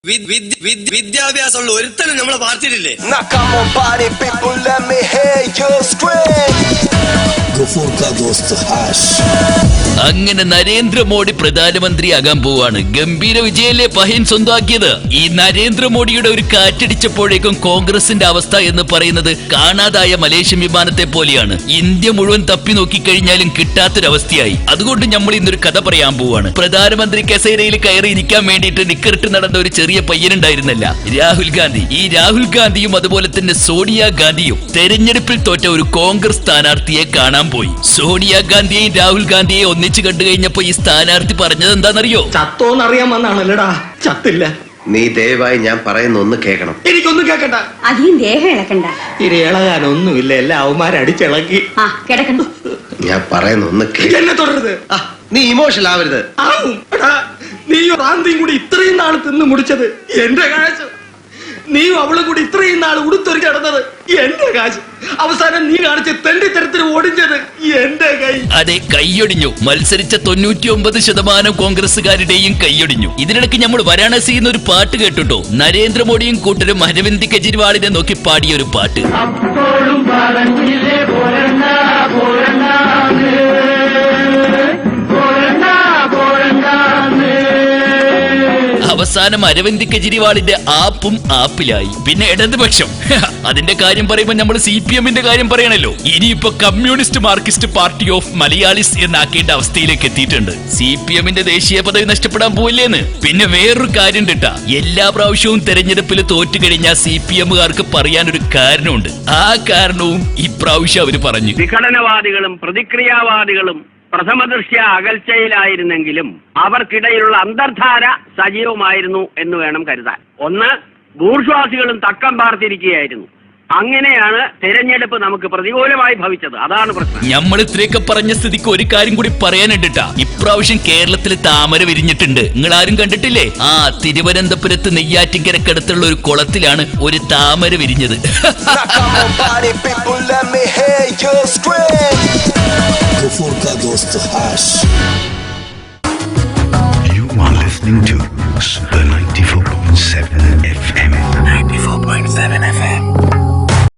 വിദ്യാഭ്യാസമുള്ള ഒരുത്തനും നമ്മളെ പാർട്ടിയിലില്ലേ? അങ്ങനെ നരേന്ദ്രമോദി പ്രധാനമന്ത്രിയാകാൻ പോവാണ്. ഗംഭീര വിജയല്ലേ പഹയൻ സ്വന്തമാക്കിയത്. ഈ നരേന്ദ്രമോദിയുടെ ഒരു കാറ്റടിച്ചപ്പോഴേക്കും കോൺഗ്രസിന്റെ അവസ്ഥ എന്ന് പറയുന്നത് കാണാതായ മലേഷ്യൻ വിമാനത്തെ പോലെയാണ്. ഇന്ത്യ മുഴുവൻ തപ്പി നോക്കിക്കഴിഞ്ഞാലും കിട്ടാത്തൊരവസ്ഥയായി. അതുകൊണ്ട് നമ്മൾ ഇന്നൊരു കഥ പറയാൻ പോവാണ്. പ്രധാനമന്ത്രി കസേരയിൽ കയറി ഇരിക്കാൻ വേണ്ടിയിട്ട് നിക്കറിട്ട് നടന്ന ഒരു ചെറിയ പയ്യനുണ്ടായിരുന്നല്ല, രാഹുൽ ഗാന്ധി. ഈ രാഹുൽ ഗാന്ധിയും അതുപോലെ തന്നെ സോണിയാ ഗാന്ധിയും തെരഞ്ഞെടുപ്പിൽ തോറ്റ ഒരു കോൺഗ്രസ് സ്ഥാനാർത്ഥിയെ കാണാൻ പോയി. സോണിയാ ഗാന്ധിയെയും രാഹുൽ ഗാന്ധിയെയും ഒന്നിച്ചു കണ്ടു കഴിഞ്ഞപ്പോ ഈ സ്ഥാനാർത്ഥി പറഞ്ഞത് എന്താണെന്നറിയോ? ചത്തോന്നറിയാൻ വന്നാണല്ലടാ, ചത്തില്ല. നീ ദയവായി ഞാൻ പറയുന്ന ഒന്ന് കേൾക്കണം. എനിക്കൊന്നും കേൾക്കണ്ട. അധികം ദേഹം ഇളക്കണ്ട. ഇനി ഇളകാനൊന്നുമില്ല, എല്ലാ അവന്മാരടിച്ചിളക്കി. കിടക്കണ്ട. ഞാൻ പറയുന്ന ഒന്ന് എന്നെ തുടരുത്. നീ ഇമോഷണൽ ആവരുത്. നീയും റാന്തിയും കൂടി ഇത്രയും നാൾ തിന്ന് മുടിച്ചത് എന്റെ കാശ്. നീയും അവളും കൂടി ഇത്രയും നാൾ ഉടുത്തൊരു കിടന്നത് എന്റെ കാശ്. അവസാനം നീ കാണിച്ച് തെണ്ടിത്തരത്തിന് ഓടിച്ചത് എന്റെ കൈ. അതെ, കൈയൊടിഞ്ഞു. മത്സരിച്ച 99% കോൺഗ്രസുകാരുടെയും കൈയൊടിഞ്ഞു. ഇതിനിടയ്ക്ക് നമ്മൾ വാരാണസിയിൽ നിന്ന് ഒരു പാട്ട് കേട്ടുട്ടോ. നരേന്ദ്രമോദിയും കൂട്ടരും അരവിന്ദ് കെജ്രിവാളിനെ നോക്കി പാടിയ ഒരു പാട്ട്. അവസാനം അരവിന്ദ് കെജ്രിവാളിന്റെ ആപ്പും ആപ്പിലായി. പിന്നെ ഇടതുപക്ഷം, അതിന്റെ കാര്യം പറയുമ്പോൾ നമ്മൾ CPM കാര്യം പറയണല്ലോ. ഇനിയിപ്പോ communist marxist party of Malayalees എന്നാക്കേണ്ട അവസ്ഥയിലേക്ക് എത്തിയിട്ടുണ്ട്. CPM ദേശീയ പദവി നഷ്ടപ്പെടാൻ പോയില്ലേന്ന്. പിന്നെ വേറൊരു കാര്യം കേട്ടാ, എല്ലാ പ്രാവശ്യവും തെരഞ്ഞെടുപ്പിൽ തോറ്റു കഴിഞ്ഞാൽ CPMകാർക്ക് പറയാനൊരു കാരണമുണ്ട്. ആ കാരണവും ഇപ്രാവശ്യം അവര് പറഞ്ഞു. വിഘടനവാദികളും പ്രതിക്രിയാവാദികളും പ്രഥമദൃഷ്ട്യാ അകൽച്ചയിലായിരുന്നെങ്കിലും അവർക്കിടയിലുള്ള അന്തർധാര സജീവമായിരുന്നു എന്ന് വേണം കരുതാൻ. ഒന്ന്, ബൂർഷ്വാസികളും തക്കം പാർത്തിരിക്കുകയായിരുന്നു. അങ്ങനെയാണ് തെരഞ്ഞെടുപ്പ് നമുക്ക് പ്രതികൂലമായി ഭവിച്ചത്. അതാണ് പ്രശ്നം. നമ്മൾ ഇത്രയൊക്കെ പറഞ്ഞ സ്ഥിതിക്ക് ഒരു കാര്യം കൂടി പറയാനുണ്ടാ. ഇപ്രാവശ്യം കേരളത്തിൽ താമര വിരിഞ്ഞിട്ടുണ്ട്. നിങ്ങൾ ആരും കണ്ടിട്ടില്ലേ? തിരുവനന്തപുരത്ത് നെയ്യാറ്റിൻകരക്കടുത്തുള്ള ഒരു കുളത്തിലാണ് ഒരു താമര വിരിഞ്ഞത്. You are listening to